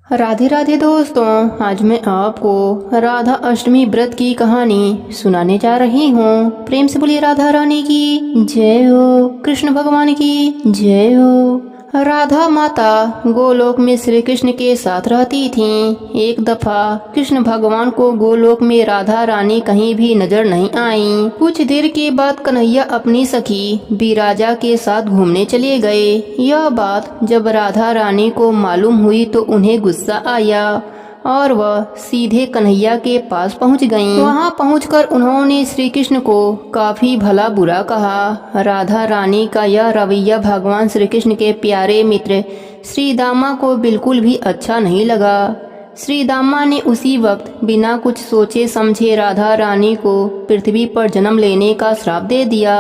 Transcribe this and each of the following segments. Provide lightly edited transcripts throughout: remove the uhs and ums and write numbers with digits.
राधे राधे दोस्तों, आज मैं आपको राधा अष्टमी व्रत की कहानी सुनाने जा रही हूँ। प्रेम से बोलिए राधा रानी की जय हो, कृष्ण भगवान की जय हो। राधा माता गोलोक में श्री कृष्ण के साथ रहती थीं। एक दफा कृष्ण भगवान को गोलोक में राधा रानी कहीं भी नजर नहीं आई। कुछ देर के बाद कन्हैया अपनी सखी विराजा के साथ घूमने चले गए। यह बात जब राधा रानी को मालूम हुई तो उन्हें गुस्सा आया और वह सीधे कन्हैया के पास पहुंच गईं। वहां पहुंचकर उन्होंने श्री कृष्ण को काफी भला बुरा कहा। राधा रानी का यह रवैया भगवान श्री कृष्ण के प्यारे मित्र श्री दामा को बिल्कुल भी अच्छा नहीं लगा। श्री दामा ने उसी वक्त बिना कुछ सोचे समझे राधा रानी को पृथ्वी पर जन्म लेने का श्राप दे दिया।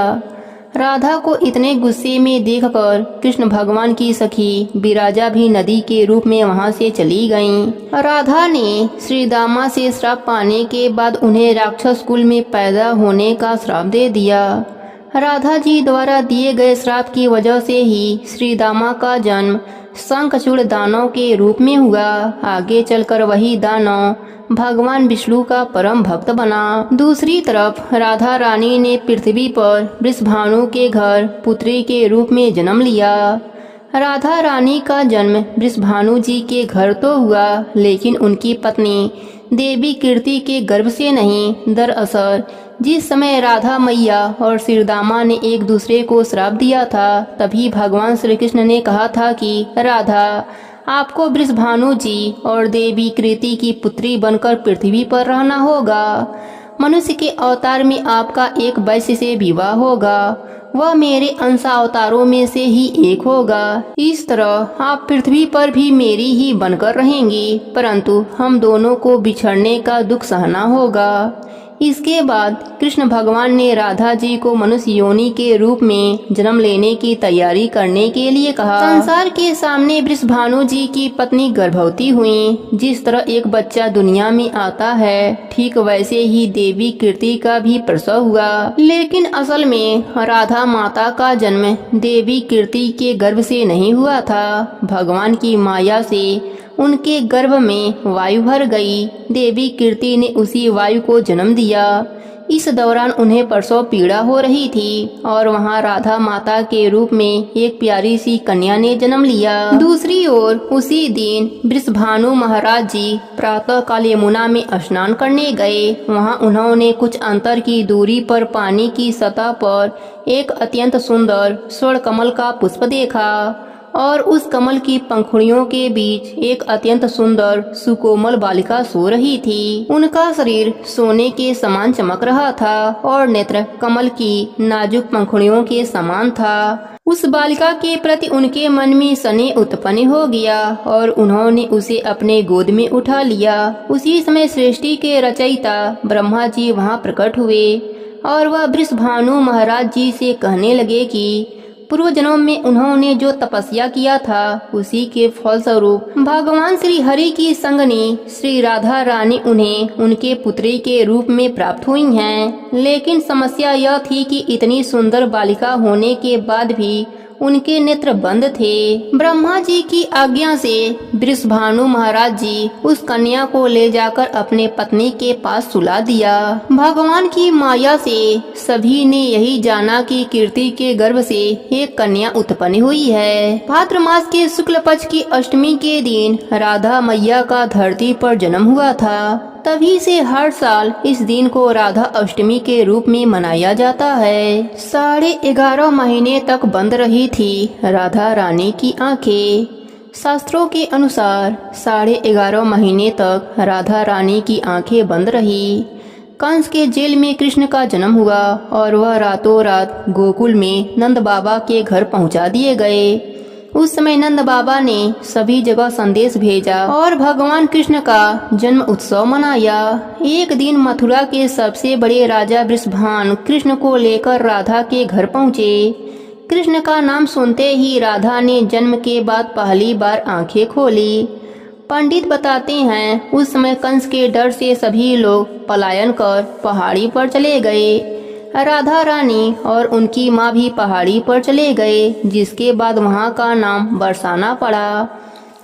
राधा को इतने गुस्से में देखकर कृष्ण भगवान की सखी विराजा भी नदी के रूप में वहां से चली गईं। राधा ने श्री दामा से श्राप पाने के बाद उन्हें राक्षस कुल में पैदा होने का श्राप दे दिया। राधा जी द्वारा दिए गए श्राप की वजह से ही श्री दामा का जन्म शंखचूड़ दानव के रूप में हुआ। आगे चलकर वही दानव भगवान विष्णु का परम भक्त बना। दूसरी तरफ राधा रानी ने पृथ्वी पर वृषभानु के घर पुत्री के रूप में जन्म लिया। राधा रानी का जन्म वृषभानु जी के घर तो हुआ, लेकिन उनकी पत्नी देवी कीर्ति के गर्भ से नहीं। दरअसल जिस समय राधा मैया और श्रीदामा ने एक दूसरे को श्राप दिया था, तभी भगवान श्री कृष्ण ने कहा था कि राधा, आपको वृषभानु जी और देवी कृति की पुत्री बनकर पृथ्वी पर रहना होगा। मनुष्य के अवतार में आपका एक वैश्य से विवाह होगा, वह मेरे अंश अवतारों में से ही एक होगा। इस तरह आप पृथ्वी पर भी मेरी ही बनकर रहेंगी, परंतु हम दोनों को बिछड़ने का दुख सहना होगा। इसके बाद कृष्ण भगवान ने राधा जी को मनुष्य योनि के रूप में जन्म लेने की तैयारी करने के लिए कहा। संसार के सामने वृषभानु जी की पत्नी गर्भवती हुई। जिस तरह एक बच्चा दुनिया में आता है, ठीक वैसे ही देवी कीर्ति का भी प्रसव हुआ। लेकिन असल में राधा माता का जन्म देवी कीर्ति के गर्भ से नहीं हुआ था। भगवान की माया से उनके गर्भ में वायु भर गई। देवी कीर्ति ने उसी वायु को जन्म दिया। इस दौरान उन्हें प्रसव पीड़ा हो रही थी और वहां राधा माता के रूप में एक प्यारी सी कन्या ने जन्म लिया। दूसरी ओर उसी दिन वृषभानु महाराज जी प्रातः काल यमुना में स्नान करने गए। वहां उन्होंने कुछ अंतर की दूरी पर पानी की सतह पर एक अत्यंत सुंदर स्वर्ण कमल का पुष्प देखा और उस कमल की पंखुड़ियों के बीच एक अत्यंत सुंदर सुकोमल बालिका सो रही थी। उनका शरीर सोने के समान चमक रहा था और नेत्र कमल की नाजुक पंखुड़ियों के समान था। उस बालिका के प्रति उनके मन में स्नेह उत्पन्न हो गया और उन्होंने उसे अपने गोद में उठा लिया। उसी समय सृष्टि के रचयिता ब्रह्मा जी वहां प्रकट हुए और वह वृषभानु महाराज जी से कहने लगे कि पूर्व जन्म में उन्होंने जो तपस्या किया था, उसी के फलस्वरूप भगवान श्री हरि की संगनी श्री राधा रानी उन्हें उनके पुत्री के रूप में प्राप्त हुई हैं। लेकिन समस्या यह थी कि इतनी सुंदर बालिका होने के बाद भी उनके नेत्र बंद थे। ब्रह्मा जी की आज्ञा से वृषभानु महाराज जी उस कन्या को ले जाकर अपने पत्नी के पास सुला दिया। भगवान की माया से सभी ने यही जाना कि कीर्ति के गर्भ से एक कन्या उत्पन्न हुई है। भाद्र मास के शुक्ल पक्ष की अष्टमी के दिन राधा मैया का धरती पर जन्म हुआ था। तभी से हर साल इस दिन को राधा अष्टमी के रूप में मनाया जाता है। 11.5 महीने तक बंद रही थी राधा रानी की आंखें। शास्त्रों के अनुसार 11.5 महीने तक राधा रानी की आंखें बंद रही। कंस के जेल में कृष्ण का जन्म हुआ और वह रातों रात गोकुल में नंद बाबा के घर पहुंचा दिए गए। उस समय नंद बाबा ने सभी जगह संदेश भेजा और भगवान कृष्ण का जन्म उत्सव मनाया। एक दिन मथुरा के सबसे बड़े राजा वृषभानु कृष्ण को लेकर राधा के घर पहुँचे। कृष्ण का नाम सुनते ही राधा ने जन्म के बाद पहली बार आंखें खोली। पंडित बताते हैं उस समय कंस के डर से सभी लोग पलायन कर पहाड़ी पर चले गए। राधा रानी और उनकी माँ भी पहाड़ी पर चले गए, जिसके बाद वहाँ का नाम बरसाना पड़ा।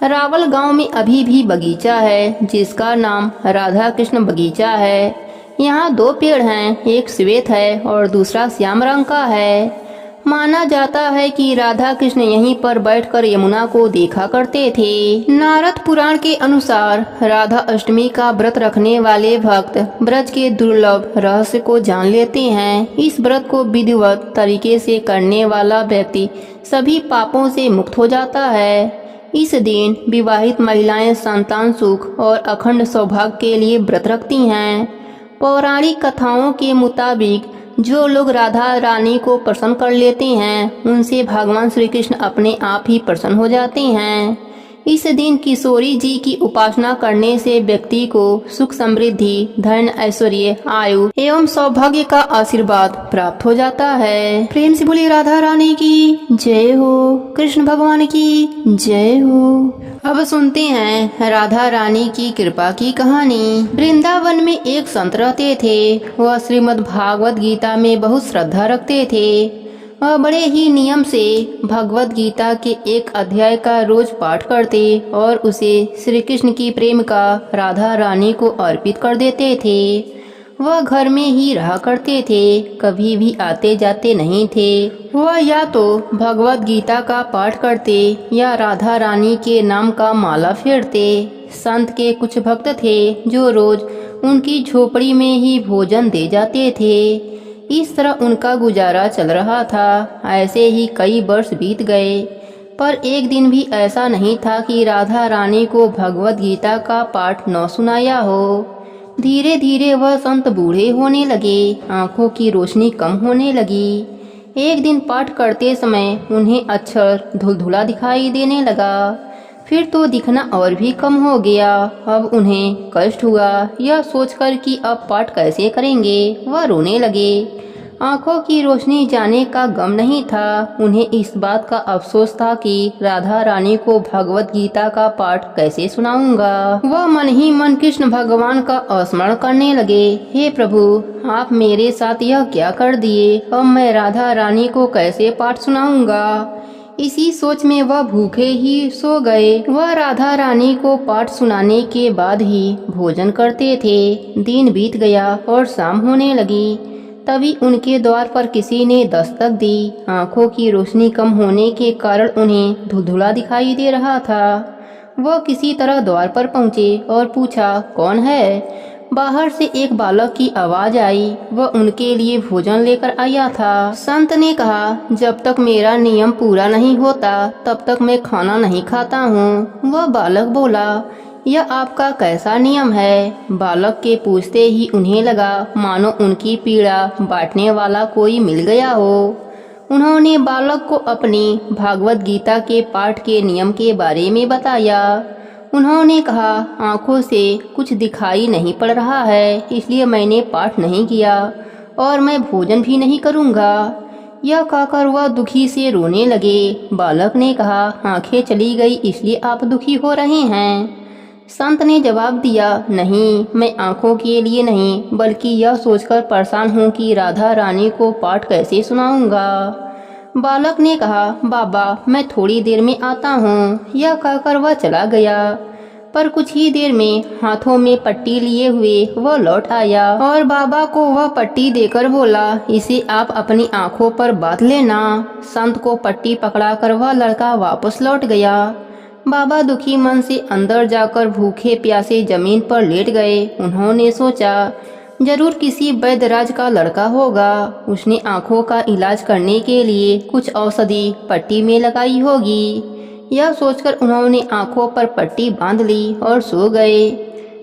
रावल गांव में अभी भी बगीचा है जिसका नाम राधा कृष्ण बगीचा है। यहाँ 2 पेड़ हैं, एक श्वेत है और दूसरा श्याम रंग का है। माना जाता है कि राधा कृष्ण यहीं पर बैठकर यमुना को देखा करते थे। नारद पुराण के अनुसार राधा अष्टमी का व्रत रखने वाले भक्त ब्रज के दुर्लभ रहस्य को जान लेते हैं। इस व्रत को विधिवत तरीके से करने वाला व्यक्ति सभी पापों से मुक्त हो जाता है। इस दिन विवाहित महिलाएं संतान सुख और अखंड सौभाग्य के लिए व्रत रखती हैं। पौराणिक कथाओं के मुताबिक जो लोग राधा रानी को प्रसन्न कर लेते हैं उनसे भगवान श्री कृष्ण अपने आप ही प्रसन्न हो जाते हैं। इस दिन किशोरी जी की उपासना करने से व्यक्ति को सुख समृद्धि धन ऐश्वर्य आयु एवं सौभाग्य का आशीर्वाद प्राप्त हो जाता है। प्रेम से बोली राधा रानी की जय हो, कृष्ण भगवान की जय हो। अब सुनते हैं राधा रानी की कृपा की कहानी। वृंदावन में एक संत रहते थे। वह श्रीमद् भागवत गीता में बहुत श्रद्धा रखते थे। वह बड़े ही नियम से भगवत गीता के एक अध्याय का रोज पाठ करते और उसे श्री कृष्ण की प्रेम का राधा रानी को अर्पित कर देते थे। वह घर में ही रहा करते थे, कभी भी आते जाते नहीं थे। वह या तो भगवत गीता का पाठ करते या राधा रानी के नाम का माला फेरते। संत के कुछ भक्त थे जो रोज उनकी झोपड़ी में ही भोजन दे जाते थे। इस तरह उनका गुजारा चल रहा था। ऐसे ही कई वर्ष बीत गए, पर एक दिन भी ऐसा नहीं था कि राधा रानी को भगवत गीता का पाठ न सुनाया हो। धीरे धीरे वह संत बूढ़े होने लगे, आंखों की रोशनी कम होने लगी। एक दिन पाठ करते समय उन्हें अक्षर धुलधुला दिखाई देने लगा। फिर तो दिखना और भी कम हो गया। अब उन्हें कष्ट हुआ यह सोचकर कि अब पाठ कैसे करेंगे। वह रोने लगे। आंखों की रोशनी जाने का गम नहीं था, उन्हें इस बात का अफसोस था कि राधा रानी को भगवत गीता का पाठ कैसे सुनाऊंगा। वह मन ही मन कृष्ण भगवान का स्मरण करने लगे। हे प्रभु, आप मेरे साथ यह क्या कर दिए। अब मैं राधा रानी को कैसे पाठ सुनाऊंगा। इसी सोच में वह भूखे ही सो गए। वह राधा रानी को पाठ सुनाने के बाद ही भोजन करते थे। दिन बीत गया और शाम होने लगी। तभी उनके द्वार पर किसी ने दस्तक दी। आंखों की रोशनी कम होने के कारण उन्हें धुंधला दिखाई दे रहा था। वह किसी तरह द्वार पर पहुँचे और पूछा, कौन है। बाहर से एक बालक की आवाज आई। वह उनके लिए भोजन लेकर आया था। संत ने कहा, जब तक मेरा नियम पूरा नहीं होता तब तक मैं खाना नहीं खाता हूँ। वह बालक बोला, यह आपका कैसा नियम है। बालक के पूछते ही उन्हें लगा मानो उनकी पीड़ा बांटने वाला कोई मिल गया हो। उन्होंने बालक को अपनी भागवत गीता के पाठ के नियम के बारे में बताया। उन्होंने कहा, आंखों से कुछ दिखाई नहीं पड़ रहा है, इसलिए मैंने पाठ नहीं किया और मैं भोजन भी नहीं करूँगा। यह कहकर वह दुखी से रोने लगे। बालक ने कहा, आंखें चली गई इसलिए आप दुखी हो रहे हैं। संत ने जवाब दिया, नहीं, मैं आंखों के लिए नहीं बल्कि यह सोचकर परेशान हूँ कि राधा रानी को पाठ कैसे सुनाऊंगा। बालक ने कहा, बाबा मैं थोड़ी देर में आता हूँ। यह कहकर वह चला गया, पर कुछ ही देर में हाथों में पट्टी लिए हुए वह लौट आया और बाबा को वह पट्टी देकर बोला, इसे आप अपनी आंखों पर बांध लेना। संत को पट्टी पकड़ाकर वह लड़का वापस लौट गया। बाबा दुखी मन से अंदर जाकर भूखे प्यासे जमीन पर लेट गए। उन्होंने सोचा, जरूर किसी वैद्यराज का लड़का होगा। उसने आंखों का इलाज करने के लिए कुछ औषधि पट्टी में लगाई होगी। यह सोचकर उन्होंने आंखों पर पट्टी बांध ली और सो गए।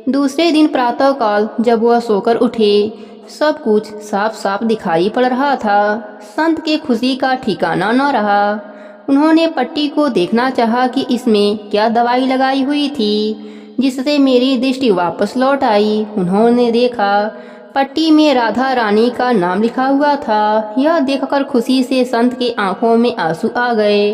दूसरे दिन प्रातःकाल जब वह सोकर उठे, सब कुछ साफ साफ दिखाई पड़ रहा था। संत के खुशी का ठिकाना न रहा। उन्होंने पट्टी को देखना चाहा कि इसमें क्या दवाई लगाई हुई थी जिससे मेरी दृष्टि वापस लौट आई। उन्होंने देखा पट्टी में राधा रानी का नाम लिखा हुआ था। यह देखकर खुशी से संत के आंखों में आंसू आ गए।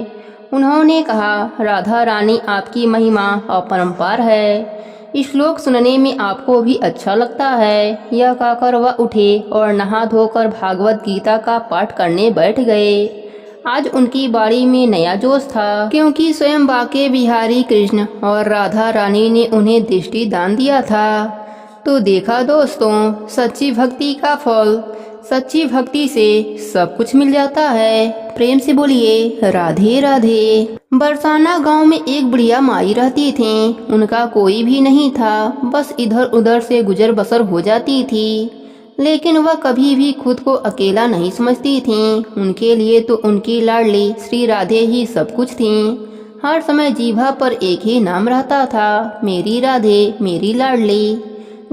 उन्होंने कहा, राधा रानी आपकी महिमा अपरंपार है। इस श्लोक सुनने में आपको भी अच्छा लगता है। यह कहकर वह उठे और नहा धोकर भागवत गीता का पाठ करने बैठ गए। आज उनकी बाड़ी में नया जोश था, क्योंकि स्वयं बाके बिहारी कृष्ण और राधा रानी ने उन्हें दृष्टि दान दिया था। तो देखा दोस्तों, सच्ची भक्ति का फल, सच्ची भक्ति से सब कुछ मिल जाता है। प्रेम से बोलिए राधे राधे। बरसाना गांव में एक बुढ़िया माई रहती थी। उनका कोई भी नहीं था, बस इधर उधर से गुजर बसर हो जाती थी। लेकिन वह कभी भी खुद को अकेला नहीं समझती थी। उनके लिए तो उनकी लाडली श्री राधे ही सब कुछ थी। हर समय जीभा पर एक ही नाम रहता था, मेरी राधे, मेरी लाडली।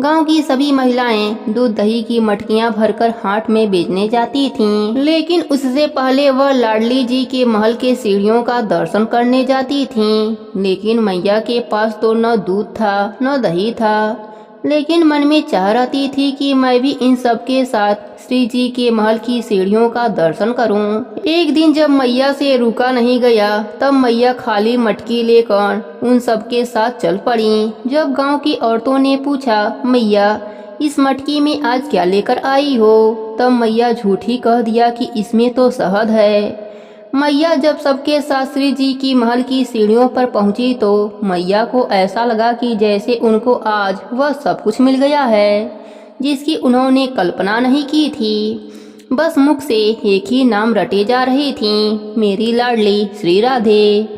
गांव की सभी महिलाएं दूध दही की मटकियां भरकर हाट में बेचने जाती थीं, लेकिन उससे पहले वह लाडली जी के महल के सीढ़ियों का दर्शन करने जाती थीं। लेकिन मैया के पास तो न दूध था न दही था, लेकिन मन में चाह रहती थी कि मैं भी इन सब के साथ श्री जी के महल की सीढ़ियों का दर्शन करूं। एक दिन जब मैया से रुका नहीं गया, तब मैया खाली मटकी लेकर उन सब के साथ चल पड़ी। जब गांव की औरतों ने पूछा, मैया इस मटकी में आज क्या लेकर आई हो, तब मैया झूठी कह दिया कि इसमें तो शहद है। मैया जब सबके साथ श्री जी की महल की सीढ़ियों पर पहुंची तो मैया को ऐसा लगा कि जैसे उनको आज वह सब कुछ मिल गया है जिसकी उन्होंने कल्पना नहीं की थी। बस मुख से एक ही नाम रटे जा रही थी, मेरी लाडली श्री राधे।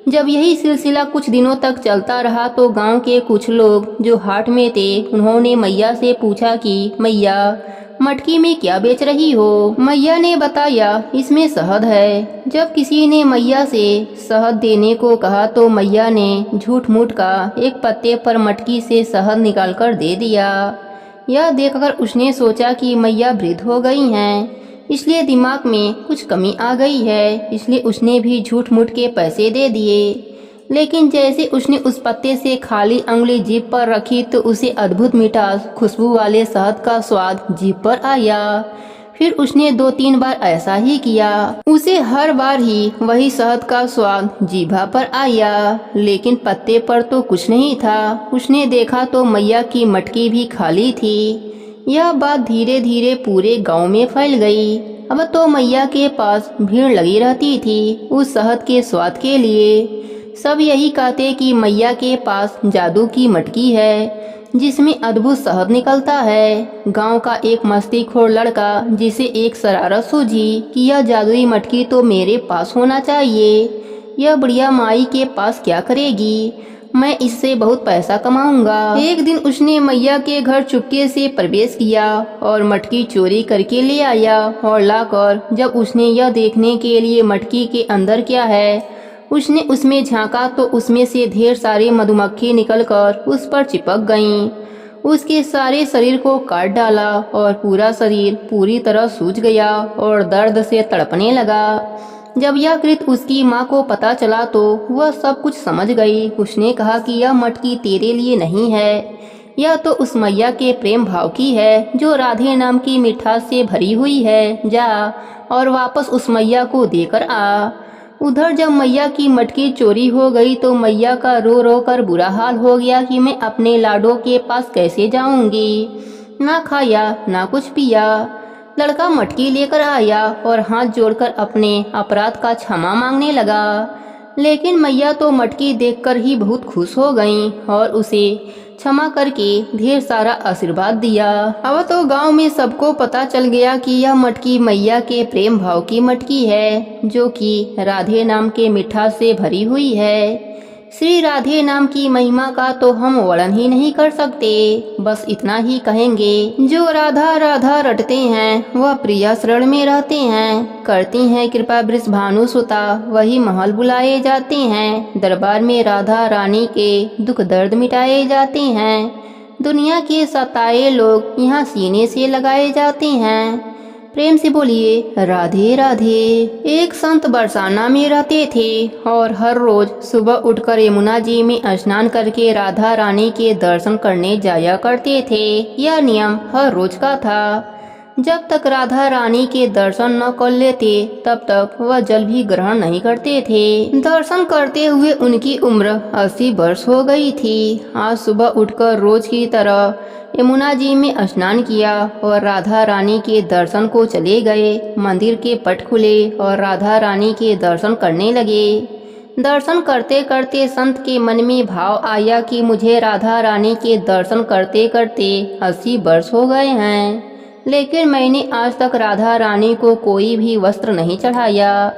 जब यही सिलसिला कुछ दिनों तक चलता रहा तो गांव के कुछ लोग जो हाट में थे, उन्होंने मैया से पूछा कि मैया मटकी में क्या बेच रही हो। मैया ने बताया, इसमें शहद है। जब किसी ने मैया से शहद देने को कहा तो मैया ने झूठ मूठ का एक पत्ते पर मटकी से शहद निकालकर दे दिया। यह देखकर उसने सोचा कि मैया वृद्ध हो गई हैं, इसलिए दिमाग में कुछ कमी आ गई है, इसलिए उसने भी झूठ मूठ के पैसे दे दिए। लेकिन जैसे उसने उस पत्ते से खाली अंगुली जीभ पर रखी तो उसे अद्भुत मिठास खुशबू वाले शहद का स्वाद जीभ पर आया। फिर उसने 2-3 बार ऐसा ही किया। उसे हर बार ही वही शहद का स्वाद जीभा पर आया, लेकिन पत्ते पर तो कुछ नहीं था। उसने देखा तो मैया की मटकी भी खाली थी। यह बात धीरे धीरे पूरे गांव में फैल गई। अब तो मैया के पास भीड़ लगी रहती थी उस शहद के स्वाद के लिए। सब यही कहते कि मैया के पास जादू की मटकी है जिसमें अद्भुत शहद निकलता है। गांव का एक मस्तीखोर लड़का जिसे एक शरारत सूझी कि यह जादुई मटकी तो मेरे पास होना चाहिए। यह बुढ़िया माई के पास क्या करेगी, मैं इससे बहुत पैसा कमाऊंगा। एक दिन उसने मैया के घर चुपके से प्रवेश किया और मटकी चोरी करके ले आया और लाकर जब उसने यह देखने के लिए मटकी के अंदर क्या है उसने उसमें झांका तो उसमें से ढेर सारी मधुमक्खी निकलकर उस पर चिपक गईं। उसके सारे शरीर को काट डाला और पूरा शरीर पूरी तरह सूज गया और दर्द से तड़पने लगा। जब यह कृत्य उसकी माँ को पता चला तो वह सब कुछ समझ गई। उसने कहा कि यह मटकी तेरे लिए नहीं है, यह तो उस मैया के प्रेम भाव की है जो राधे नाम की मिठास से भरी हुई है। जा और वापस उस मैया को देकर आ। उधर जब मैया की मटकी चोरी हो गई तो मैया का रो रो कर बुरा हाल हो गया कि मैं अपने लाडो के पास कैसे जाऊंगी। ना खाया ना कुछ पिया। लड़का मटकी लेकर आया और हाथ जोड़कर अपने अपराध का क्षमा मांगने लगा। लेकिन मैया तो मटकी देखकर ही बहुत खुश हो गईं और उसे क्षमा करके ढेर सारा आशीर्वाद दिया। अब तो गांव में सबको पता चल गया कि यह मटकी मैया के प्रेम भाव की मटकी है जो कि राधे नाम के मिठास से भरी हुई है। श्री राधे नाम की महिमा का तो हम वर्णन ही नहीं कर सकते। बस इतना ही कहेंगे, जो राधा राधा रटते हैं वह प्रिया शरण में रहते हैं। करती हैं कृपा वृष भानु सुता, वही महल बुलाए जाते हैं। दरबार में राधा रानी के दुख दर्द मिटाए जाते हैं। दुनिया के सताए लोग यहाँ सीने से लगाए जाते हैं। प्रेम से बोलिए राधे राधे। एक संत बरसाना में रहते थे और हर रोज सुबह उठकर यमुना जी में स्नान करके राधा रानी के दर्शन करने जाया करते थे। यह नियम हर रोज का था। जब तक राधा रानी के दर्शन न कर लेते तब तक वह जल भी ग्रहण नहीं करते थे। दर्शन करते हुए उनकी उम्र 80 वर्ष हो गई थी। आज सुबह उठकर रोज की तरह यमुना जी में स्नान किया और राधा रानी के दर्शन को चले गए। मंदिर के पट खुले और राधा रानी के दर्शन करने लगे। दर्शन करते करते संत के मन में भाव आया कि मुझे राधा रानी के दर्शन करते करते 80 वर्ष हो गए हैं, लेकिन मैंने आज तक राधा रानी को कोई भी वस्त्र नहीं चढ़ाया।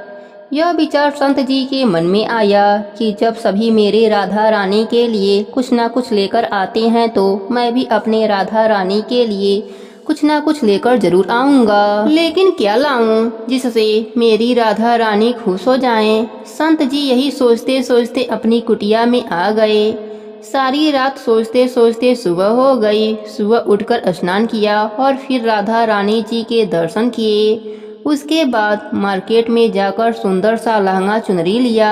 यह विचार संत जी के मन में आया कि जब सभी मेरे राधा रानी के लिए कुछ न कुछ लेकर आते हैं तो मैं भी अपने राधा रानी के लिए कुछ न कुछ लेकर जरूर आऊंगा। लेकिन क्या लाऊं जिससे मेरी राधा रानी खुश हो जाएं। संत जी यही सोचते सोचते अपनी कुटिया में आ गए। सारी रात सोचते सोचते सुबह हो गई। सुबह उठकर स्नान किया और फिर राधा रानी जी के दर्शन किए। उसके बाद मार्केट में जाकर सुंदर सा लहंगा चुनरी लिया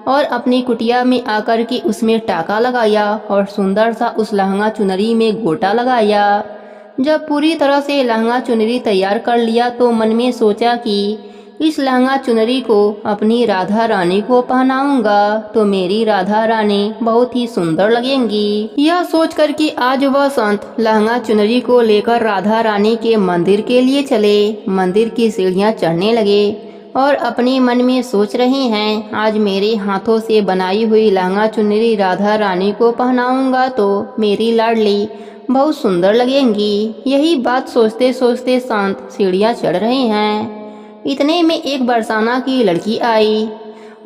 और अपनी कुटिया में आकर के उसमें टाका लगाया और सुंदर सा उस लहंगा चुनरी में गोटा लगाया। जब पूरी तरह से लहंगा चुनरी तैयार कर लिया तो मन में सोचा कि इस लहंगा चुनरी को अपनी राधा रानी को पहनाऊंगा तो मेरी राधा रानी बहुत ही सुंदर लगेंगी। यह सोचकर कि आज वह संत लहंगा चुनरी को लेकर राधा रानी के मंदिर के लिए चले। मंदिर की सीढ़ियां चढ़ने लगे और अपने मन में सोच रहे हैं आज मेरे हाथों से बनाई हुई लहंगा चुनरी राधा रानी को पहनाऊंगा तो मेरी लाडली बहुत सुंदर लगेंगी। यही बात सोचते सोचते संत सीढ़ियां चढ़ रहे हैं। इतने में एक बरसाना की लड़की आई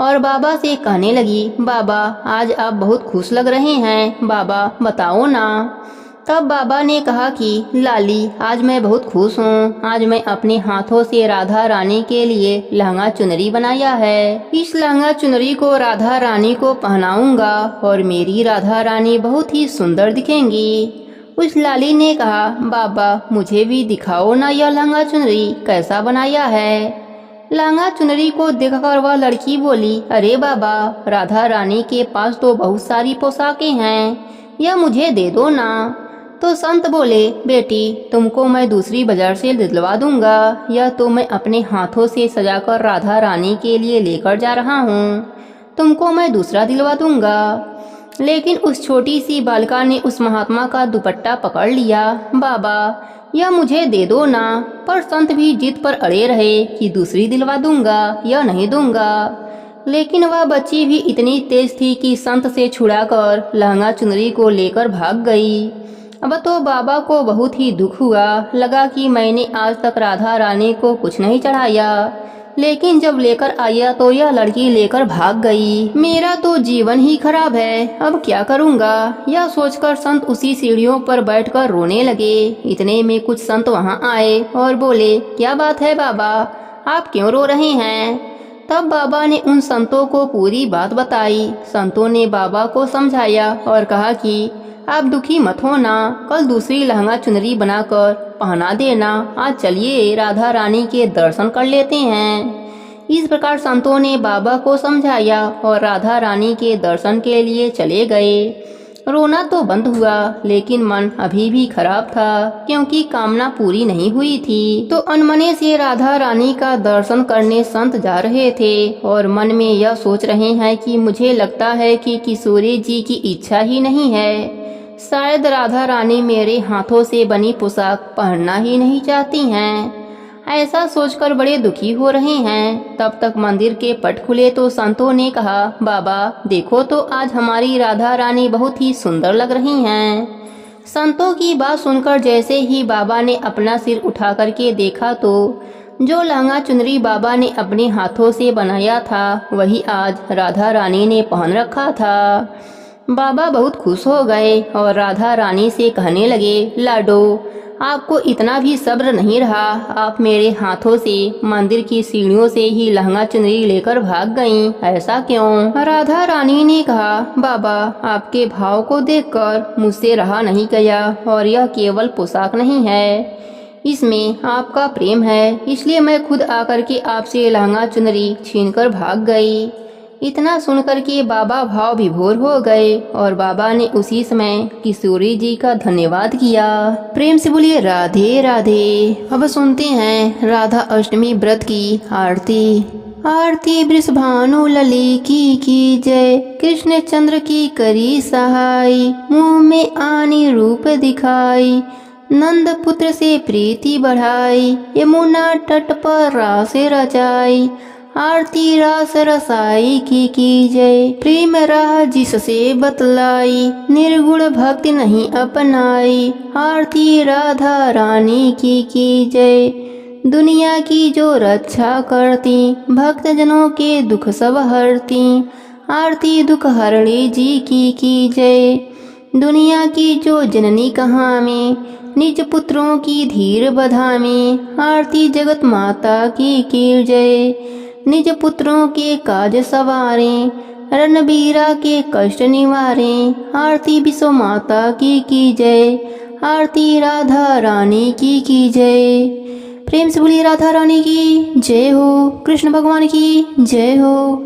और बाबा से कहने लगी, बाबा आज आप बहुत खुश लग रहे हैं, बाबा बताओ ना। तब बाबा ने कहा कि लाली आज मैं बहुत खुश हूँ। आज मैं अपने हाथों से राधा रानी के लिए लहंगा चुनरी बनाया है। इस लहंगा चुनरी को राधा रानी को पहनाऊंगा और मेरी राधा रानी बहुत ही सुंदर दिखेंगी। उस लाली ने कहा, बाबा मुझे भी दिखाओ ना यह लहंगा चुनरी कैसा बनाया है। लहंगा चुनरी को देखकर वह लड़की बोली, अरे बाबा राधा रानी के पास तो बहुत सारी पोशाकें हैं, यह मुझे दे दो ना। तो संत बोले, बेटी तुमको मैं दूसरी बाजार से दिलवा दूंगा, यह तो मैं अपने हाथों से सजाकर राधा रानी के लिए लेकर जा रहा हूँ, तुमको मैं दूसरा दिलवा दूंगा। लेकिन उस छोटी सी बालिका ने उस महात्मा का दुपट्टा पकड़ लिया। बाबा यह मुझे दे दो ना। पर संत भी जिद पर अड़े रहे कि दूसरी दिलवा दूंगा या नहीं दूंगा। लेकिन वह बच्ची भी इतनी तेज थी कि संत से छुड़ाकर लहंगा चुनरी को लेकर भाग गई। अब तो बाबा को बहुत ही दुख हुआ। लगा कि मैंने आज तक राधा रानी को कुछ नहीं चढ़ाया, लेकिन जब लेकर आया तो यह लड़की लेकर भाग गई। मेरा तो जीवन ही खराब है, अब क्या करूँगा। यह सोचकर संत उसी सीढ़ियों पर बैठकर रोने लगे। इतने में कुछ संत वहाँ आए और बोले, क्या बात है बाबा, आप क्यों रो रहे हैं। तब बाबा ने उन संतों को पूरी बात बताई। संतों ने बाबा को समझाया और कहा कि आप दुखी मत होना, कल दूसरी लहंगा चुनरी बनाकर पहना देना। आज चलिए राधा रानी के दर्शन कर लेते हैं। इस प्रकार संतों ने बाबा को समझाया और राधा रानी के दर्शन के लिए चले गए। रोना तो बंद हुआ, लेकिन मन अभी भी खराब था, क्योंकि कामना पूरी नहीं हुई थी। तो अनमने से राधा रानी का दर्शन करने संत जा रहे थे और मन में यह सोच रहे हैं कि मुझे लगता है कि किशोरी जी की इच्छा ही नहीं है। शायद राधा रानी मेरे हाथों से बनी पोशाक पहनना ही नहीं चाहती हैं। ऐसा सोचकर बड़े दुखी हो रहे हैं। तब तक मंदिर के पट खुले तो संतों ने कहा, बाबा देखो तो आज हमारी राधा रानी बहुत ही सुंदर लग रही हैं। संतों की बात सुनकर जैसे ही बाबा ने अपना सिर उठा करके देखा तो जो लहंगा चुनरी बाबा ने अपने हाथों से बनाया था वही आज राधा रानी ने पहन रखा था। बाबा बहुत खुश हो गए और राधा रानी से कहने लगे, लाडो आपको इतना भी सब्र नहीं रहा, आप मेरे हाथों से मंदिर की सीढ़ियों से ही लहंगा चुनरी लेकर भाग गईं, ऐसा क्यों। राधा रानी ने कहा, बाबा आपके भाव को देखकर मुझसे रहा नहीं गया और यह केवल पोशाक नहीं है, इसमें आपका प्रेम है, इसलिए मैं खुद आकर के आपसे लहंगा चुनरी छीनकर भाग गई। इतना सुनकर के बाबा भाव विभोर हो गए और बाबा ने उसी समय किशोरी जी का धन्यवाद किया। प्रेम से बोलिए राधे राधे। अब सुनते हैं राधा अष्टमी व्रत की आरती। आरती वृषभानु लली की जय, कृष्ण चंद्र की करी सहाय, मुँह में आनी रूप दिखाई, नंद पुत्र से प्रीति बढ़ाई, यमुना तट पर रास रचाई, आरती रास रसाई की जय, प्रेम राह जिससे बतलाई, निर्गुण भक्ति नहीं अपनाई, आरती राधा रानी की जय, दुनिया की जो रक्षा करती, भक्त जनों के दुख सब हरती, आरती दुख हरणी जी की जय, दुनिया की जो जननी कहाँ में, निज पुत्रों की धीर बधामी, आरती जगत माता की जय, निज पुत्रों के काज सवारें, रणबीरा के कष्ट निवारें, आरती विश्व माता की जय, आरती राधा रानी की जय। प्रेम से बोलिए राधा रानी की जय हो, कृष्ण भगवान की जय हो।